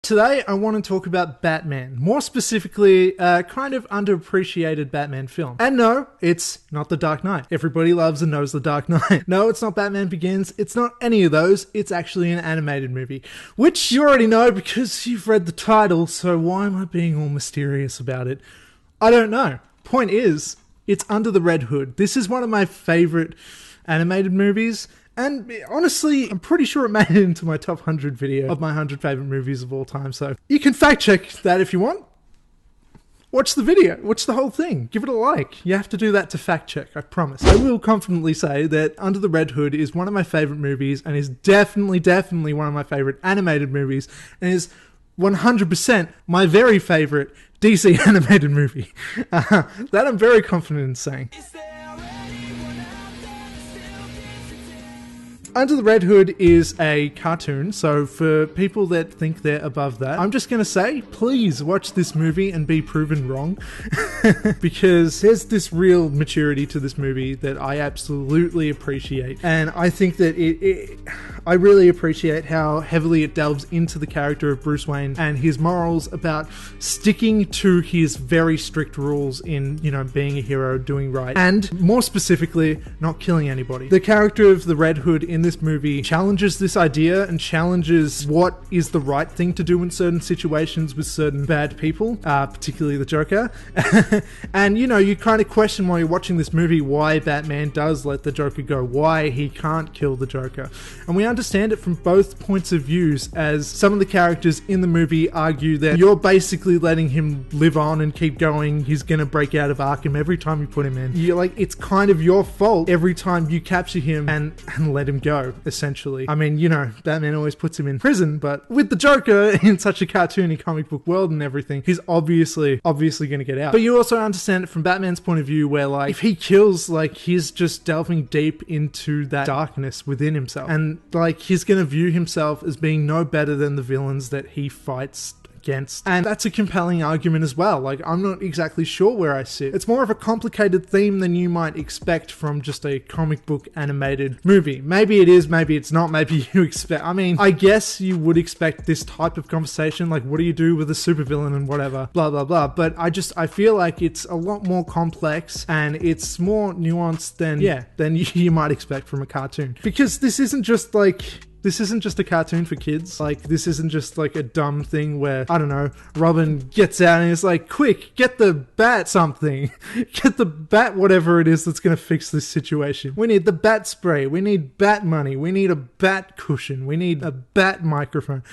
Today, I want to talk about Batman. More specifically, a kind of underappreciated Batman film. And no, it's not The Dark Knight. Everybody loves and knows The Dark Knight. No, it's not Batman Begins. It's not any of those. It's actually an animated movie. Which you already know because you've read the title, so why am I being all mysterious about it? I don't know. Point is, it's Under the Red Hood. This is one of my favorite animated movies. And honestly, I'm pretty sure it made it into my top 100 video of my 100 favorite movies of all time. So you can fact check that if you want. Watch the video. Watch the whole thing. Give it a like. You have to do that to fact check, I promise. I will confidently say that Under the Red Hood is one of my favorite movies and is definitely one of my favorite animated movies and is 100% my very favorite DC animated movie. That I'm very confident in saying. Under the Red Hood is a cartoon, so for people that think they're above that, I'm just going to say, please watch this movie and be proven wrong. Because there's this real maturity to this movie that I absolutely appreciate. And I think that I really appreciate how heavily it delves into the character of Bruce Wayne and his morals about sticking to his very strict rules in, being a hero, doing right, and more specifically, not killing anybody. The character of the Red Hood in this movie challenges this idea and challenges what is the right thing to do in certain situations with certain bad people, particularly the Joker. And you kind of question while you're watching this movie why Batman does let the Joker go, why he can't kill the Joker. And we understand it from both points of views, as some of the characters in the movie argue that you're basically letting him live on and keep going. He's gonna break out of Arkham every time you put him in. You're like, it's kind of your fault every time you capture him and let him go, essentially. I mean, Batman always puts him in prison, but with the Joker in such a cartoony comic book world and everything, he's obviously gonna get out. But you also understand it from Batman's point of view, where if he kills, he's just delving deep into that darkness within himself. And he's gonna view himself as being no better than the villains that he fights against. And that's a compelling argument as well. I'm not exactly sure where I sit. It's more of a complicated theme than you might expect from just a comic book animated movie. Maybe it is, maybe it's not, maybe you expect... I guess you would expect this type of conversation, what do you do with a supervillain and whatever, blah, blah, blah. But I feel like it's a lot more complex and it's more nuanced than you might expect from a cartoon. Because this isn't just a cartoon for kids. This isn't just a dumb thing where, I don't know, Robin gets out and is like, quick, get the bat something. Get the bat whatever it is that's going to fix this situation. We need the bat spray. We need bat money. We need a bat cushion. We need a bat microphone.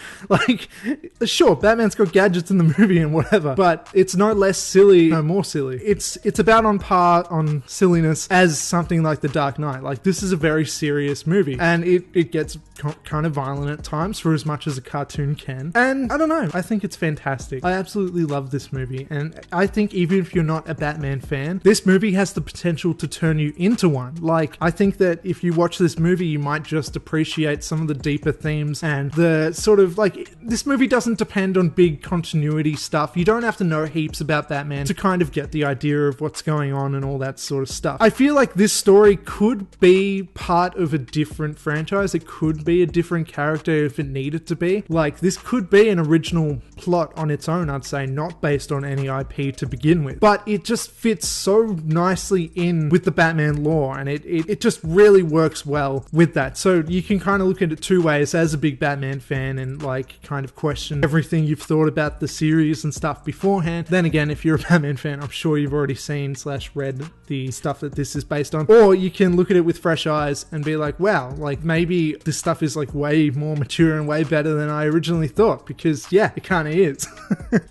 Sure, Batman's got gadgets in the movie and whatever, but it's no less silly, no more silly. It's about on par on silliness as something like The Dark Knight. This is a very serious movie, and it gets kind of violent at times for as much as a cartoon can. And I don't know, I think it's fantastic. I absolutely love this movie, and I think even if you're not a Batman fan, this movie has the potential to turn you into one. I think that if you watch this movie, you might just appreciate some of the deeper themes and the sort of this movie doesn't depend on big continuity stuff. You don't have to know heaps about Batman to kind of get the idea of what's going on and all that sort of stuff. I feel like this story could be part of a different franchise. It could be a different character if it needed to be. This could be an original plot on its own, I'd say, not based on any IP to begin with. But it just fits so nicely in with the Batman lore, and it just really works well with that. So you can kind of look at it two ways as a big Batman fan and kind of question everything you've thought about the series and stuff beforehand. Then again, if you're a Batman fan, I'm sure you've already seen / read the stuff that this is based on. Or you can look at it with fresh eyes and be like, wow, maybe this stuff is way more mature and way better than I originally thought, because it kind of is.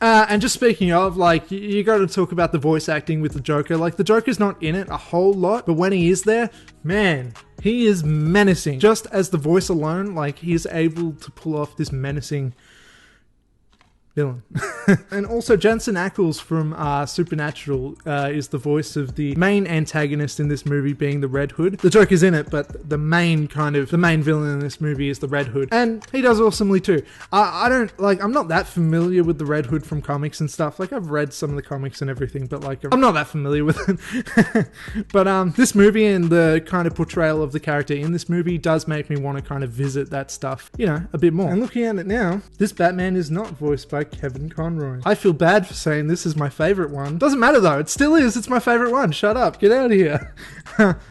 And just speaking of, you got to talk about the voice acting with the Joker. The Joker's not in it a whole lot, but when he is there, man, he is menacing. Just as the voice alone, he is able to pull off this menacing villain. And also Jensen Ackles from Supernatural is the voice of the main antagonist in this movie, being the Red Hood. The Joker's in it, but the main villain in this movie is the Red Hood, and he does awesomely too. I'm not that familiar with the Red Hood from comics and stuff. Like, I've read some of the comics and everything, but like, I'm not that familiar with it. But this movie and the kind of portrayal of the character in this movie does make me want to kind of visit that stuff, you know, a bit more. And looking at it now, this Batman is not voiced by Kevin Conroy. I feel bad for saying this is my favorite one. Doesn't matter though, it still is. It's my favorite one. Shut up, get out of here.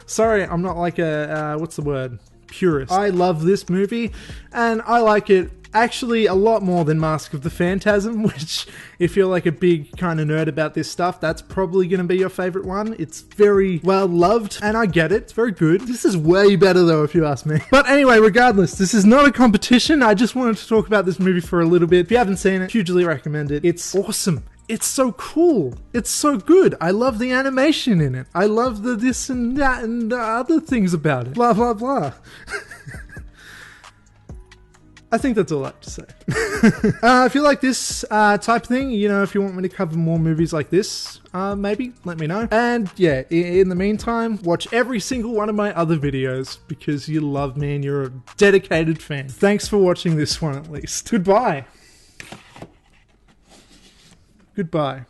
Sorry, I'm not like a, what's the word? Purist. I love this movie, and I like it actually a lot more than Mask of the Phantasm, which, if you're like a big kind of nerd about this stuff, that's probably going to be your favorite one. It's very well loved, and I get it. It's very good. This is way better though, if you ask me. But anyway, regardless, this is not a competition. I just wanted to talk about this movie for a little bit. If you haven't seen it, hugely recommend it. It's awesome. It's so cool. It's so good. I love the animation in it. I love the this and that and the other things about it. Blah, blah, blah. I think that's all I have to say. If you like this type of thing, you know, if you want me to cover more movies like this, maybe let me know. And yeah, in the meantime, watch every single one of my other videos because you love me and you're a dedicated fan. Thanks for watching this one at least. Goodbye. Goodbye.